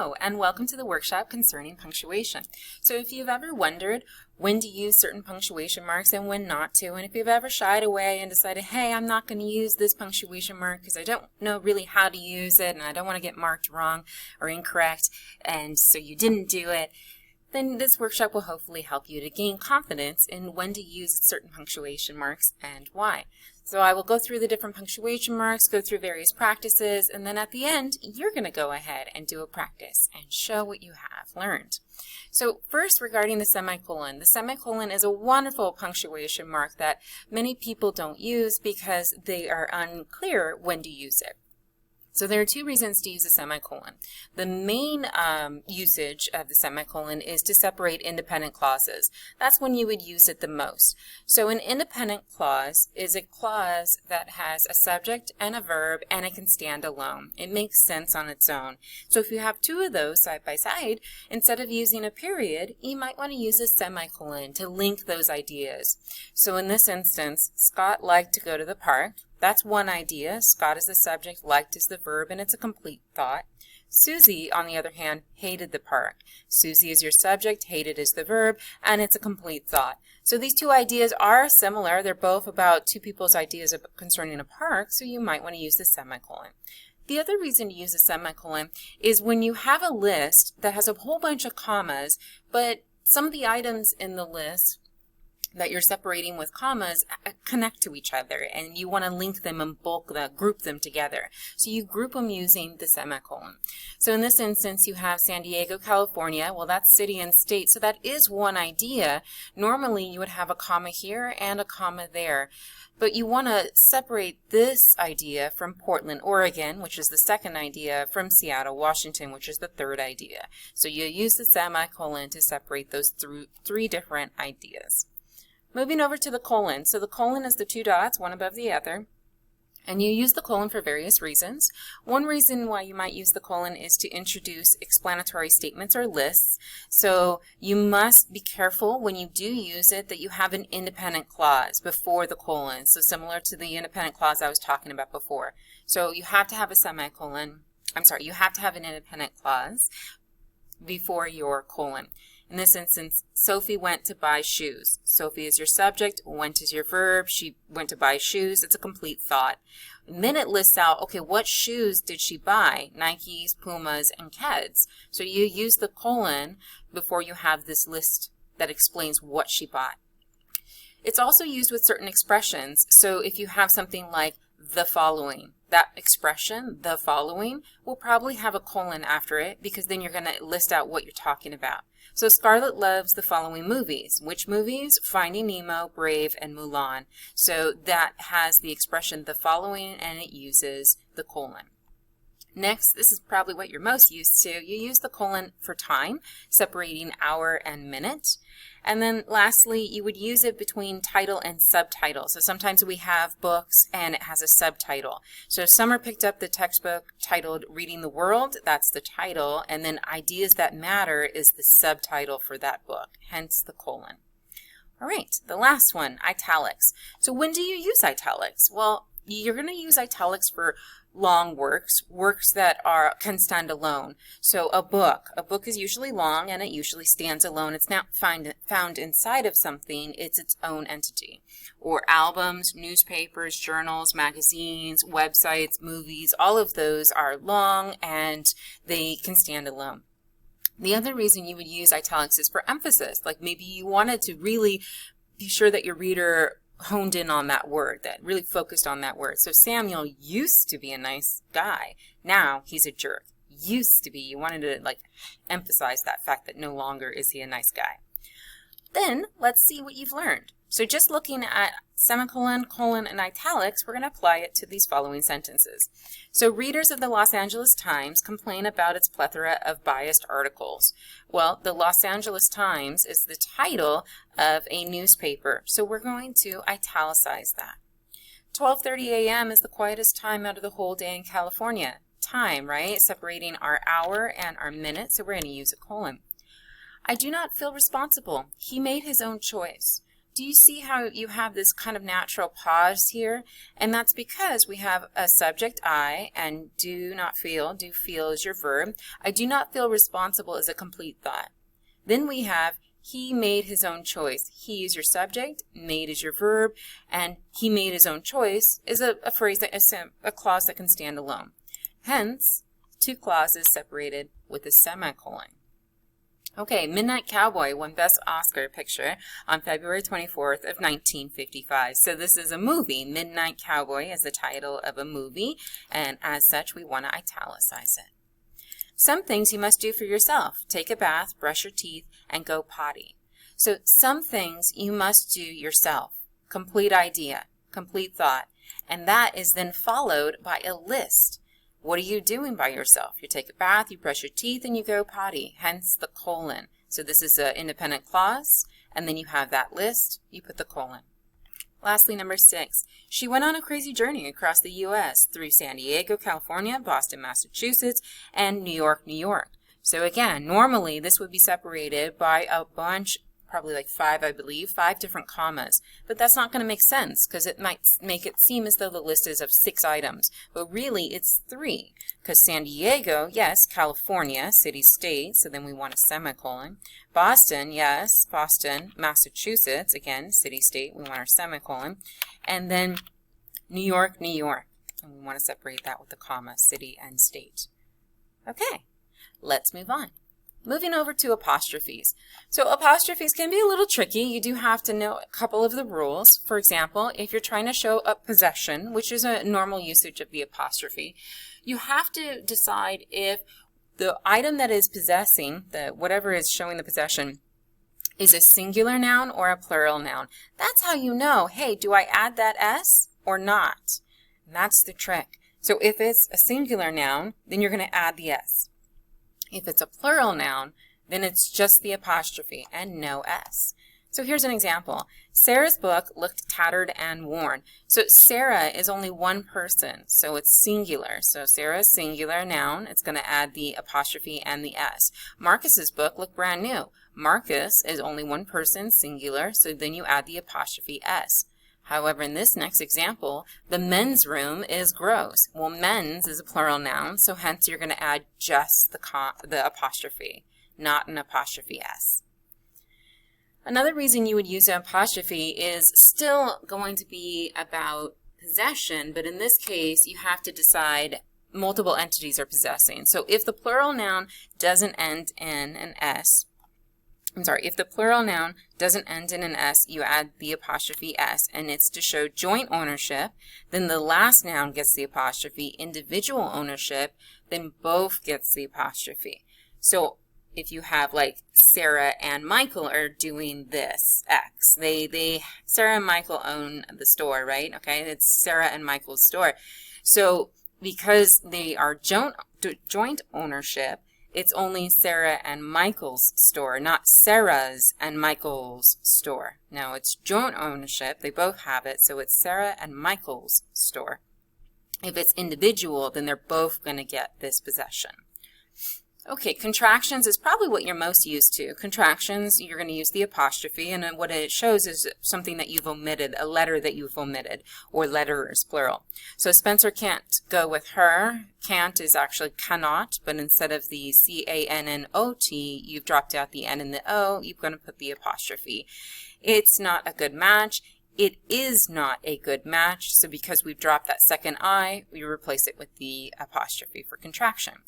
Hello, and welcome to the workshop concerning punctuation. So if you've ever wondered when to use certain punctuation marks and when not to, and if you've ever shied away and decided, hey, I'm not going to use this punctuation mark because I don't know really how to use it and I don't want to get marked wrong or incorrect, and so you didn't do it, then this workshop will hopefully help you to gain confidence in when to use certain punctuation marks and why. So I will go through the different punctuation marks, go through various practices, and then at the end, you're going to go ahead and do a practice and show what you have learned. So first, regarding the semicolon is a wonderful punctuation mark that many people don't use because they are unclear when to use it. So there are two reasons to use a semicolon. The main usage of the semicolon is to separate independent clauses. That's when you would use it the most. So an independent clause is a clause that has a subject and a verb and it can stand alone. It makes sense on its own. So if you have two of those side by side, instead of using a period, you might want to use a semicolon to link those ideas. So in this instance, Scott liked to go to the park. That's one idea. Scott is the subject, liked is the verb, and it's a complete thought. Susie, on the other hand, hated the park. Susie is your subject, hated is the verb, and it's a complete thought. So these two ideas are similar. They're both about two people's ideas concerning a park, so you might want to use the semicolon. The other reason to use a semicolon is when you have a list that has a whole bunch of commas, but some of the items in the list that you're separating with commas connect to each other, and you want to link them and group them together. So you group them using the semicolon. So in this instance, you have San Diego, California. Well, that's city and state, so that is one idea. Normally, you would have a comma here and a comma there. But you want to separate this idea from Portland, Oregon, which is the second idea, from Seattle, Washington, which is the third idea. So you use the semicolon to separate those three different ideas. Moving over to the colon. So the colon is the two dots, one above the other. And you use the colon for various reasons. One reason why you might use the colon is to introduce explanatory statements or lists. So you must be careful when you do use it that you have an independent clause before the colon. So similar to the independent clause I was talking about before. So you have to have a semicolon. You have to have an independent clause before your colon. In this instance, Sophie went to buy shoes. Sophie is your subject, went is your verb, she went to buy shoes. It's a complete thought. And then it lists out, okay, what shoes did she buy? Nikes, Pumas, and Keds. So you use the colon before you have this list that explains what she bought. It's also used with certain expressions. So if you have something like the following, that expression, the following, will probably have a colon after it because then you're going to list out what you're talking about. So Scarlett loves the following movies. Which movies? Finding Nemo, Brave, and Mulan. So that has the expression the following and it uses the colon. Next, this is probably what you're most used to. You use the colon for time, separating hour and minute. And then lastly, you would use it between title and subtitle. So sometimes we have books and it has a subtitle. So if Summer picked up the textbook titled Reading the World, that's the title, and then Ideas That Matter is the subtitle for that book, hence the colon. All right, the last one, italics. So when do you use italics? Well, you're going to use italics for long works that can stand alone. So a book is usually long and it usually stands alone. It's not found inside of something, it's its own entity. Or albums, newspapers, journals, magazines, websites, movies, all of those are long and they can stand alone. The other reason you would use italics is for emphasis. Like maybe you wanted to really be sure that your reader honed in on that word, that really focused on that word. So Samuel used to be a nice guy. Now he's a jerk. Used to be. You wanted to emphasize that fact that no longer is he a nice guy. Then let's see what you've learned. So just looking at semicolon, colon, and italics, we're going to apply it to these following sentences. So readers of the Los Angeles Times complain about its plethora of biased articles. Well, the Los Angeles Times is the title of a newspaper, so we're going to italicize that. 12:30 a.m. is the quietest time out of the whole day in California. Time, right? Separating our hour and our minute, so we're going to use a colon. I do not feel responsible. He made his own choice. Do you see how you have this kind of natural pause here? And that's because we have a subject I and do feel is your verb. I do not feel responsible as a complete thought. Then we have he made his own choice. He is your subject, made is your verb, and he made his own choice is a phrase, a clause that can stand alone. Hence, two clauses separated with a semicolon. Okay, Midnight Cowboy won Best Oscar Picture on February 24th of 1955. So this is a movie. Midnight Cowboy is the title of a movie, and as such, we want to italicize it. Some things you must do for yourself. Take a bath, brush your teeth, and go potty. So some things you must do yourself. Complete idea, complete thought. And that is then followed by a list. What are you doing by yourself? You take a bath, you brush your teeth, and you go potty, hence the colon. So this is an independent clause, and then you have that list, you put the colon. Lastly, number 6, she went on a crazy journey across the U.S. through San Diego, California, Boston, Massachusetts, and New York, New York. So again, normally this would be separated by a bunch, probably like 5, I believe, 5 different commas. But that's not going to make sense because it might make it seem as though the list is of 6 items. But really, it's 3 because San Diego, yes, California, city, state, so then we want a semicolon. Boston, yes, Boston, Massachusetts, again, city, state, we want our semicolon. And then New York, New York, and we want to separate that with the comma, city and state. Okay, let's move on. Moving over to apostrophes. So apostrophes can be a little tricky. You do have to know a couple of the rules. For example, if you're trying to show a possession, which is a normal usage of the apostrophe, you have to decide if the item that is possessing, whatever is showing the possession, is a singular noun or a plural noun. That's how you know, hey, do I add that S or not? And that's the trick. So if it's a singular noun, then you're going to add the S. If it's a plural noun, then it's just the apostrophe and no S. So here's an example. Sarah's book looked tattered and worn. So Sarah is only one person, so it's singular. So Sarah is singular noun. It's going to add the apostrophe and the S. Marcus's book looked brand new. Marcus is only one person, singular, so then you add the apostrophe S. However, in this next example, the men's room is gross. Well, men's is a plural noun, so hence you're going to add just the apostrophe, not an apostrophe S. Another reason you would use an apostrophe is still going to be about possession, but in this case, you have to decide multiple entities are possessing. So if the plural noun doesn't end in an S, if the plural noun doesn't end in an S, you add the apostrophe S, and it's to show joint ownership. Then the last noun gets the apostrophe. Individual ownership, then both gets the apostrophe. So if you have like Sarah and Michael are doing this X, Sarah and Michael own the store, right? Okay, it's Sarah and Michael's store. So because they are joint ownership, it's only Sarah and Michael's store, not Sarah's and Michael's store. Now it's joint ownership, they both have it, so it's Sarah and Michael's store. If it's individual, then they're both going to get this possession. Okay, contractions is probably what you're most used to. Contractions, you're going to use the apostrophe, and then what it shows is something that you've omitted, a letter that you've omitted, or letters, plural. So Spencer can't go with her. Can't is actually cannot, but instead of the C-A-N-N-O-T, you've dropped out the N and the O, you're going to put the apostrophe. It's not a good match. It is not a good match, so because we've dropped that second I, we replace it with the apostrophe for contraction.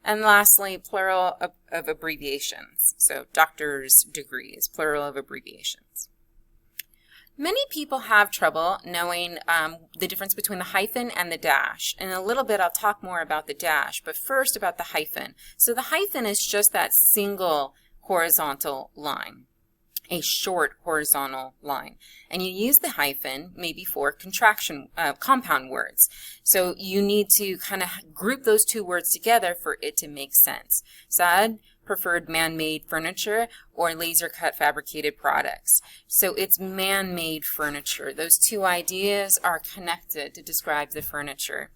And lastly, plural of abbreviations. So doctor's degrees, plural of abbreviations. Many people have trouble knowing the difference between the hyphen and the dash. In a little bit, I'll talk more about the dash, but first about the hyphen. So the hyphen is just that single horizontal line, a short horizontal line. And you use the hyphen maybe for contraction, compound words. So you need to kind of group those two words together for it to make sense. Saad preferred man-made furniture or laser-cut fabricated products. So it's man-made furniture. Those two ideas are connected to describe the furniture.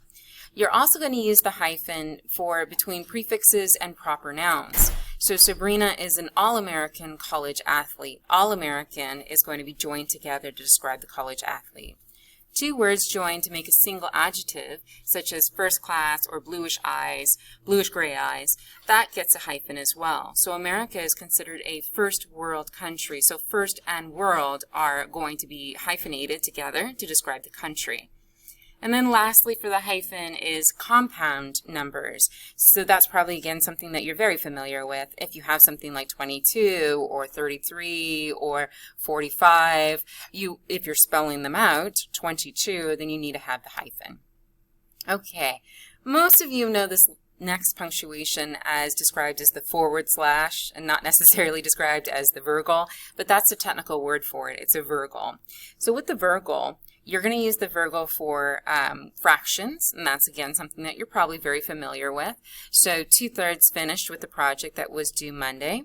You're also going to use the hyphen for between prefixes and proper nouns. So Sabrina is an All-American college athlete. All-American is going to be joined together to describe the college athlete. Two words joined to make a single adjective, such as first class or bluish eyes, bluish-gray eyes, that gets a hyphen as well. So America is considered a first world country. So first and world are going to be hyphenated together to describe the country. And then lastly for the hyphen is compound numbers. So that's probably, again, something that you're very familiar with. If you have something like 22 or 33 or 45, if you're spelling them out, 22, then you need to have the hyphen. Okay, most of you know this next punctuation as described as the forward slash and not necessarily described as the virgule, but that's the technical word for it. It's a virgule. So with the virgule, you're going to use the virgule for fractions, and that's, again, something that you're probably very familiar with. So 2/3 finished with the project that was due Monday.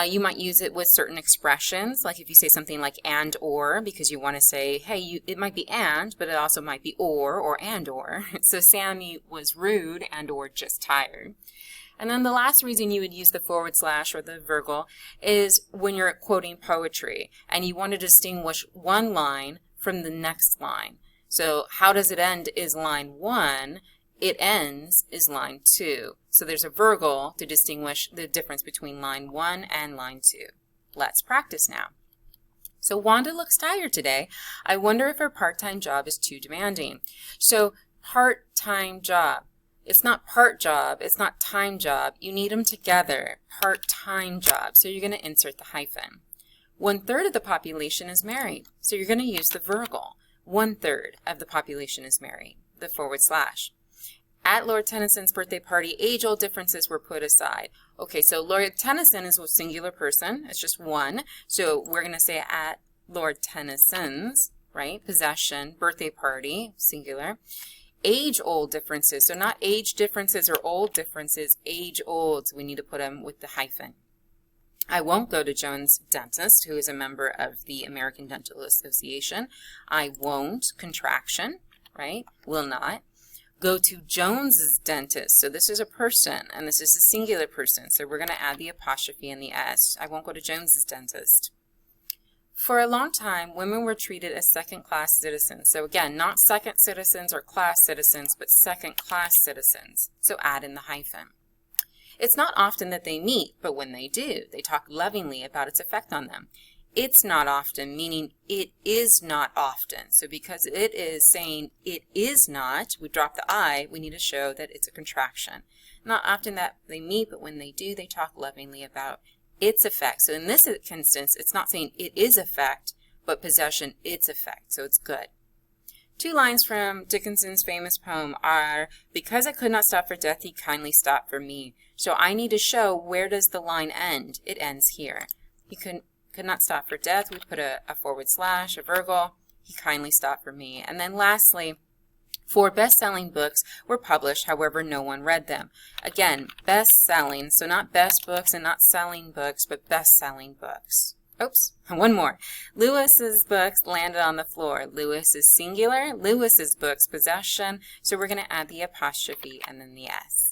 You might use it with certain expressions, like if you say something like and or, because you want to say, hey, it might be and, but it also might be or and or. So Sammy was rude and or just tired. And then the last reason you would use the forward slash or the virgule is when you're quoting poetry and you want to distinguish one line from the next line. So how does it end is line 1, it ends is line 2. So there's a virgule to distinguish the difference between line 1 and line 2. Let's practice now. So Wanda looks tired today. I wonder if her part-time job is too demanding. So part-time job. It's not part job, it's not time job. You need them together. Part-time job. So you're going to insert the hyphen. 1/3 of the population is married, so you're going to use the virgule. 1/3 of the population is married, the forward slash. At Lord Tennyson's birthday party, age-old differences were put aside. Okay, so Lord Tennyson is a singular person. It's just one. So we're going to say at Lord Tennyson's, right, possession, birthday party, singular. Age-old differences, so not age differences or old differences, age-old. We need to put them with the hyphen. I won't go to Joan's dentist, who is a member of the American Dental Association. I won't, contraction, right? Will not. Go to Jones's dentist. So this is a person, and this is a singular person. So we're going to add the apostrophe and the S. I won't go to Jones's dentist. For a long time, women were treated as second-class citizens. So again, not second citizens or class citizens, but second-class citizens. So add in the hyphen. It's not often that they meet, but when they do, they talk lovingly about its effect on them. It's not often, meaning it is not often. So because it is saying it is not, we drop the I, we need to show that it's a contraction. Not often that they meet, but when they do, they talk lovingly about its effect. So in this instance, it's not saying it is effect, but possession, its effect. So it's good. 2 lines from Dickinson's famous poem are, because I could not stop for death, he kindly stopped for me. So I need to show where does the line end. It ends here. He could not stop for death. We put a forward slash, a virgule. He kindly stopped for me. And then lastly, 4 best-selling books were published, however, no one read them. Again, best-selling, so not best books and not selling books, but best-selling books. Oops, one more. Lewis's books landed on the floor. Lewis is singular. Lewis's books, possession. So we're going to add the apostrophe and then the S.